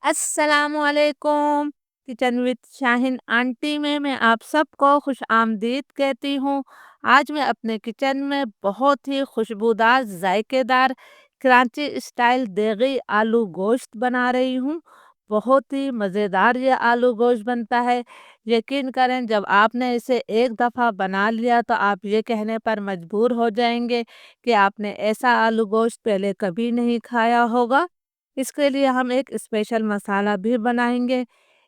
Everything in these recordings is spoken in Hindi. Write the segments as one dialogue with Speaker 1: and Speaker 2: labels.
Speaker 1: अस्सलामुअलैकुम। किचन विद शाहिन आंटी में मैं आप सबको खुश आमदीद कहती हूँ। आज मैं अपने किचन में बहुत ही खुशबूदार जायकेदार कराची स्टाइल देगी आलू गोश्त बना रही हूँ। बहुत ही मज़ेदार ये आलू गोश्त बनता है। यकीन करें, जब आपने इसे एक दफ़ा बना लिया तो आप ये कहने पर मजबूर हो जाएंगे कि आपने ऐसा आलू गोश्त पहले कभी नहीं खाया होगा। इसके लिए हम एक स्पेशल मसाला भी बनाएंगे।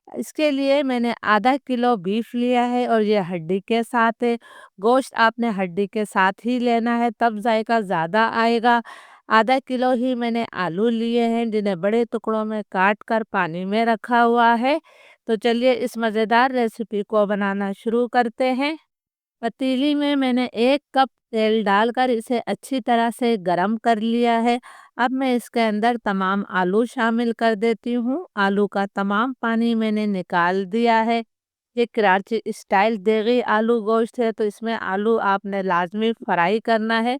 Speaker 1: इसके लिए मैंने आधा किलो बीफ लिया है और ये हड्डी के साथ है। गोश्त आपने हड्डी के साथ ही लेना है, तब जायका ज़्यादा आएगा। आधा किलो ही मैंने आलू लिए हैं, जिन्हें बड़े टुकड़ों में काट कर पानी में रखा हुआ है। तो चलिए इस मज़ेदार रेसिपी को बनाना शुरू करते हैं। पतीली में मैंने 1 कप तेल डालकर इसे अच्छी तरह से गरम कर लिया है। अब मैं इसके अंदर तमाम आलू शामिल कर देती हूँ। आलू का तमाम पानी मैंने निकाल दिया है। ये कराची स्टाइल देगी आलू गोश्त है, तो इसमें आलू आपने लाजमी फ्राई करना है।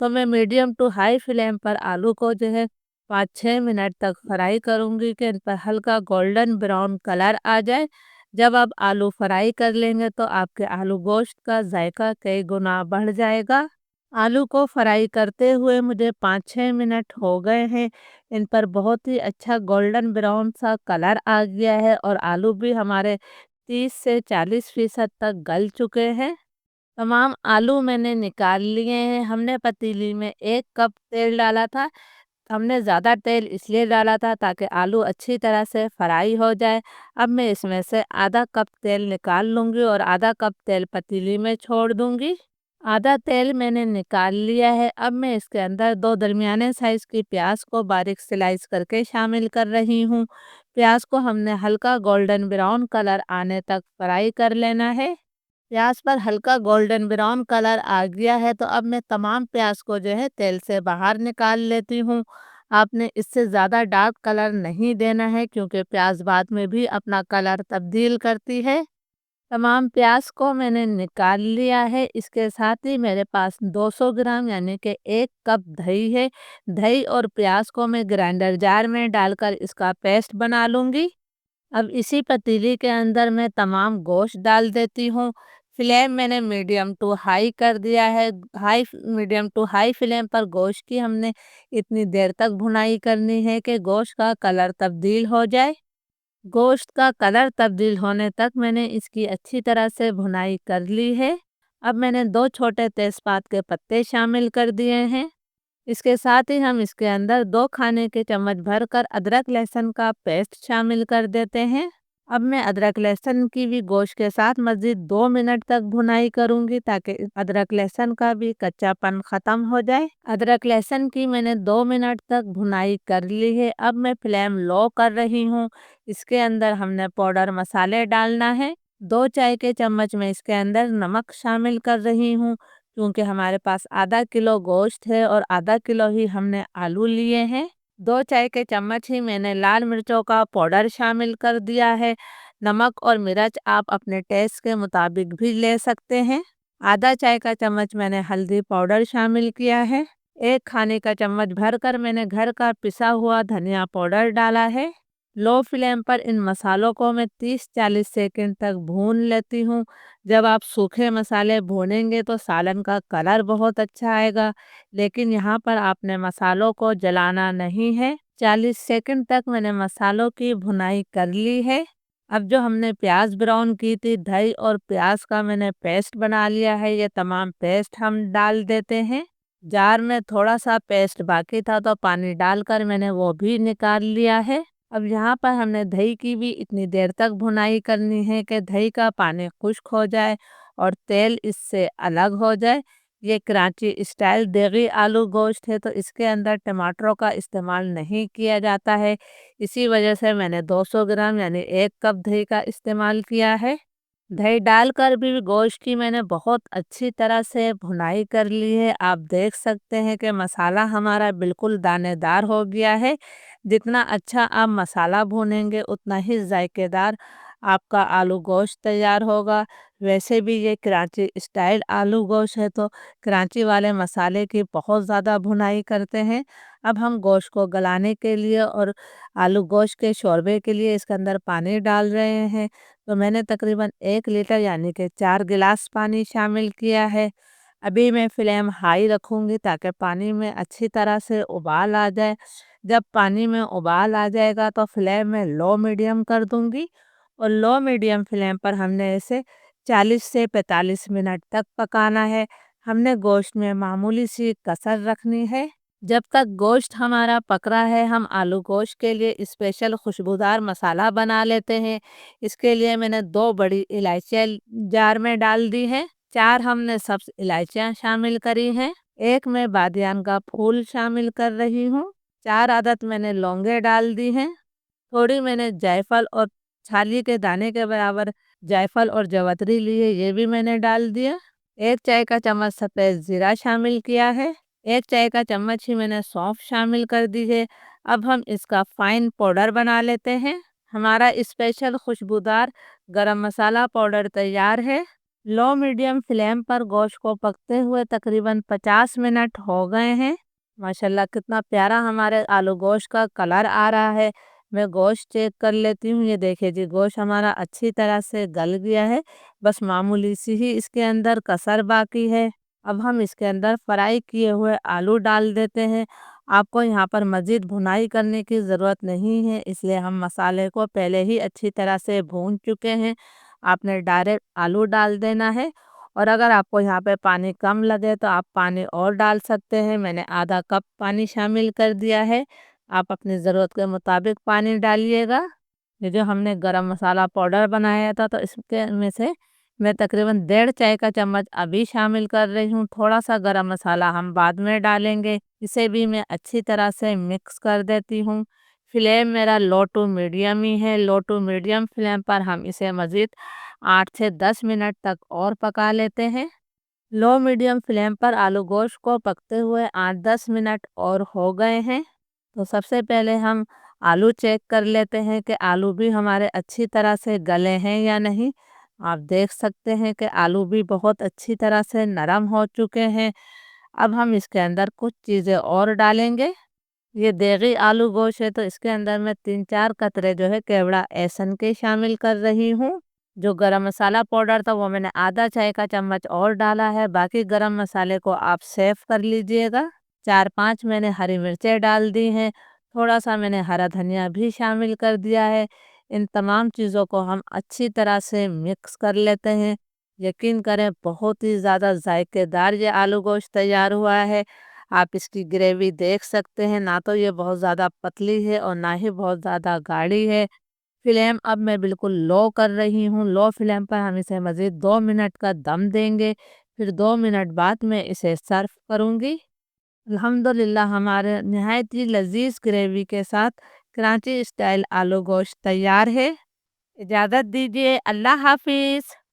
Speaker 1: तो मैं मीडियम टू हाई फ्लेम पर आलू को जो है 5-6 मिनट तक फ्राई करूँगी कि इन पर हल्का गोल्डन ब्राउन कलर आ जाए। जब आप आलू फ्राई कर लेंगे तो आपके आलू गोश्त का जायका कई गुना बढ़ जाएगा। आलू को फ्राई करते हुए मुझे 5-6 मिनट हो गए हैं। इन पर बहुत ही अच्छा गोल्डन ब्राउन सा कलर आ गया है और आलू भी हमारे 30 से 40% तक गल चुके हैं। तमाम आलू मैंने निकाल लिए हैं। हमने पतीली में 1 कप तेल डाला था। हमने ज़्यादा तेल इसलिए डाला था ताकि आलू अच्छी तरह से फ्राई हो जाए। अब मैं इसमें से आधा कप तेल निकाल लूँगी और आधा कप तेल पतीली में छोड़ दूँगी। आधा तेल मैंने निकाल लिया है। अब मैं इसके अंदर 2 दरमियाने साइज़ की प्याज को बारीक स्लाइस करके शामिल कर रही हूँ। प्याज को हमने हल्का गोल्डन ब्राउन कलर आने तक फ्राई कर लेना है। प्याज पर हल्का गोल्डन ब्राउन कलर आ गया है, तो अब मैं तमाम प्याज को जो है तेल से बाहर निकाल लेती हूँ। आपने इससे ज़्यादा डार्क कलर नहीं देना है, क्योंकि प्याज बाद में भी अपना कलर तब्दील करती है। तमाम प्याज को मैंने निकाल लिया है। इसके साथ ही मेरे पास 200 ग्राम यानी कि 1 कप दही है। दही और प्याज को मैं ग्राइंडर जार में डालकर इसका पेस्ट बना लूँगी। अब इसी पतीली के अंदर मैं तमाम गोश्त डाल देती हूँ। फ्लेम मैंने मीडियम टू हाई कर दिया है। मीडियम टू हाई फ्लेम पर गोश्त की हमने इतनी देर तक भुनाई करनी है कि गोश्त का कलर तब्दील हो जाए। गोश्त का कलर तब्दील होने तक मैंने इसकी अच्छी तरह से भुनाई कर ली है। अब मैंने 2 छोटे तेज़पात के पत्ते शामिल कर दिए हैं। इसके साथ ही हम इसके अंदर 2 खाने के चम्मच भरकर अदरक लहसुन का पेस्ट शामिल कर देते हैं। अब मैं अदरक लहसुन की भी गोश्त के साथ मज़ीद 2 मिनट तक भुनाई करूंगी, ताकि अदरक लहसुन का भी कच्चापन ख़त्म हो जाए। अदरक लहसुन की मैंने 2 मिनट तक भुनाई कर ली है। अब मैं फ्लेम लो कर रही हूँ। इसके अंदर हमने पाउडर मसाले डालना है। 2 चाय के चम्मच में इसके अंदर नमक शामिल कर रही हूँ, क्योंकि हमारे पास आधा किलो गोश्त है और आधा किलो ही हमने आलू लिए हैं। 2 चाय के चम्मच ही मैंने लाल मिर्चों का पाउडर शामिल कर दिया है। नमक और मिर्च आप अपने टेस्ट के मुताबिक भी ले सकते हैं। आधा चाय का चम्मच मैंने हल्दी पाउडर शामिल किया है। 1 खाने का चम्मच भरकर मैंने घर का पिसा हुआ धनिया पाउडर डाला है। लो फ्लेम पर इन मसालों को मैं 30-40 सेकंड तक भून लेती हूँ। जब आप सूखे मसाले भूनेंगे तो सालन का कलर बहुत अच्छा आएगा, लेकिन यहाँ पर आपने मसालों को जलाना नहीं है। 40 सेकंड तक मैंने मसालों की भुनाई कर ली है। अब जो हमने प्याज ब्राउन की थी, दही और प्याज का मैंने पेस्ट बना लिया है। ये तमाम पेस्ट हम डाल देते हैं। जार में थोड़ा सा पेस्ट बाकी था, तो पानी डालकर मैंने वो भी निकाल लिया है। अब यहाँ पर हमने दही की भी इतनी देर तक भुनाई करनी है कि दही का पानी खुश्क हो जाए और तेल इससे अलग हो जाए। ये कराची स्टाइल देगी आलू गोश्त है, तो इसके अंदर टमाटरों का इस्तेमाल नहीं किया जाता है। इसी वजह से मैंने 200 ग्राम यानी 1 कप दही का इस्तेमाल किया है। दही डालकर भी गोश्त की मैंने बहुत अच्छी तरह से भुनाई कर ली है। आप देख सकते हैं कि मसाला हमारा बिल्कुल दानेदार हो गया है। जितना अच्छा आप मसाला भूनेंगे उतना ही जायकेदार आपका आलू गोश्त तैयार होगा। वैसे भी ये कराची स्टाइल आलू गोश्त है, तो कराची वाले मसाले की बहुत ज़्यादा भुनाई करते हैं। अब हम गोश्त को गलाने के लिए और आलू गोश्त के शोरबे के लिए इसके अंदर पानी डाल रहे हैं। तो मैंने तकरीबन 1 लीटर यानी कि 4 गिलास पानी शामिल किया है। अभी मैं फ्लेम हाई रखूँगी ताकि पानी में अच्छी तरह से उबाल आ जाए। जब पानी में उबाल आ जाएगा तो फ्लेम मैं लो मीडियम कर दूँगी और लो मीडियम फ्लेम पर हमने इसे 40 से 45 मिनट तक पकाना है। हमने गोश्त में मामूली सी कसर रखनी है। जब तक गोश्त हमारा पक रहा है हम आलू गोश्त के लिए स्पेशल खुशबूदार मसाला बना लेते हैं। इसके लिए मैंने 2 बड़ी इलायचियाँ जार में डाल दी हैं। 4 हमने सब्ज़ इलायचियाँ शामिल करी हैं। 1 मैं बादियान का फूल शामिल कर रही हूँ। 4 अदद मैंने लौंगे डाल दी हैं। थोड़ी मैंने जायफल और छाली के दाने के बराबर जायफल और जवतरी लिए, ये भी मैंने डाल दिया। 1 चाय का चम्मच सफ़ेद ज़ीरा शामिल किया है। 1 चाय का चम्मच ही मैंने सौंफ शामिल कर दी है। अब हम इसका फ़ाइन पाउडर बना लेते हैं। हमारा स्पेशल खुशबूदार गरम मसाला पाउडर तैयार है। लो मीडियम फ्लेम पर गोश्त को पकते हुए तकरीबन 50 मिनट हो गए हैं। माशाल्लाह कितना प्यारा हमारे आलू गोश्त का कलर आ रहा है। मैं गोश्त चेक कर लेती हूँ। ये देखिए जी, गोश्त हमारा अच्छी तरह से गल गया है। बस मामूली सी ही इसके अंदर कसर बाकी है। अब हम इसके अंदर फ्राई किए हुए आलू डाल देते हैं। आपको यहाँ पर मज़ीद भुनाई करने की ज़रूरत नहीं है, इसलिए हम मसाले को पहले ही अच्छी तरह से भून चुके हैं। आपने डायरेक्ट आलू डाल देना है और अगर आपको यहाँ पे पानी कम लगे तो आप पानी और डाल सकते हैं। मैंने आधा कप पानी शामिल कर दिया है। आप अपनी ज़रूरत के मुताबिक पानी डालिएगा। ये जो हमने गरम मसाला पाउडर बनाया था तो इसके में से मैं तकरीबन 1.5 चाय का चम्मच अभी शामिल कर रही हूँ। थोड़ा सा गरम मसाला हम बाद में डालेंगे। इसे भी मैं अच्छी तरह से मिक्स कर देती हूँ। फ्लेम मेरा लो टू मीडियम ही है। लो टू मीडियम फ्लेम पर हम इसे मज़ीद 8 से 10 मिनट तक और पका लेते हैं। लो मीडियम फ्लेम पर आलू गोश्त को पकते हुए 8-10 मिनट और हो गए हैं। तो सबसे पहले हम आलू चेक कर लेते हैं कि आलू भी हमारे अच्छी तरह से गले हैं या नहीं। आप देख सकते हैं कि आलू भी बहुत अच्छी तरह से नरम हो चुके हैं। अब हम इसके अंदर कुछ चीज़ें और डालेंगे। ये देगी आलू गोश्त है तो इसके अंदर मैं 3-4 कतरे जो है केवड़ा एहसन के शामिल कर रही हूँ। जो गरम मसाला पाउडर था वो मैंने आधा चाय का चम्मच और डाला है। बाकी गरम मसाले को आप सेव कर लीजिएगा। 4-5 मैंने हरी मिर्चें डाल दी हैं। थोड़ा सा मैंने हरा धनिया भी शामिल कर दिया है। इन तमाम चीज़ों को हम अच्छी तरह से मिक्स कर लेते हैं। यकीन करें बहुत ही ज़्यादा जायकेदार ये आलू गोश्त तैयार हुआ है। आप इसकी ग्रेवी देख सकते हैं, ना तो ये बहुत ज़्यादा पतली है और ना ही बहुत ज़्यादा गाढ़ी है। फ्लेम अब मैं बिल्कुल लो कर रही हूँ। लो फ्लेम पर हम इसे मज़ीद 2 मिनट का दम देंगे। फिर 2 मिनट बाद मैं इसे सर्व करूँगी। अल्हम्दुलिल्लाह हमारे नहायत ही लजीज ग्रेवी के साथ कराची स्टाइल आलू गोश्त तैयार है। इजाज़त दीजिए। अल्लाह हाफिज़।